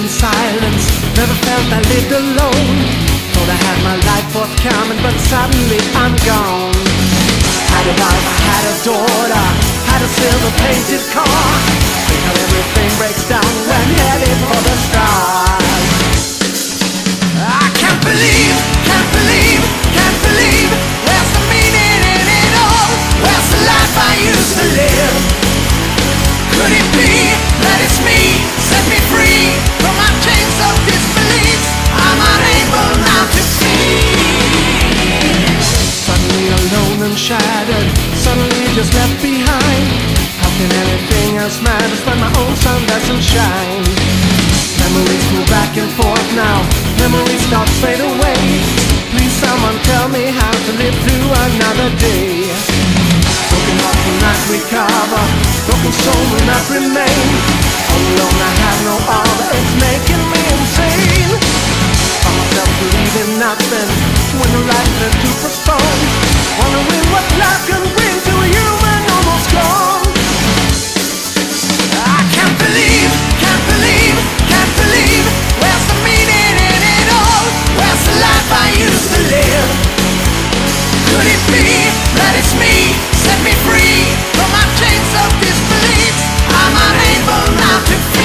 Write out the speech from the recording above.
in silence, never felt I lived alone. Thought I had my life forthcoming, but suddenly I'm gone. Had a wife, I had a daughter, had a silver painted car. Think how everything breaks down when headed for the stars. I can't believe, can't believe, can't believe. Where's the meaning in it all? Where's the life I used to live? Could it be that it's me? Set me free from my chains of disbeliefs. I'm unable now to see. Suddenly alone and shattered, suddenly just left behind. How can anything else matter when my own sun doesn't shine? Memories move back and forth now, memories start to fade away. Please someone tell me how to live through another day. Broken heart will not recover, broken soul will not remain. All alone I have no other, it's making me insane. Found myself believing nothing, when the right led to postpone. Wondering what life can bring to a human almost gone. I can't believe, can't believe, can't believe. Where's the meaning in it all? Where's the life I used to live? Could it be that it's me? Set me free from my chains of disbelief. I'm unable now to feel.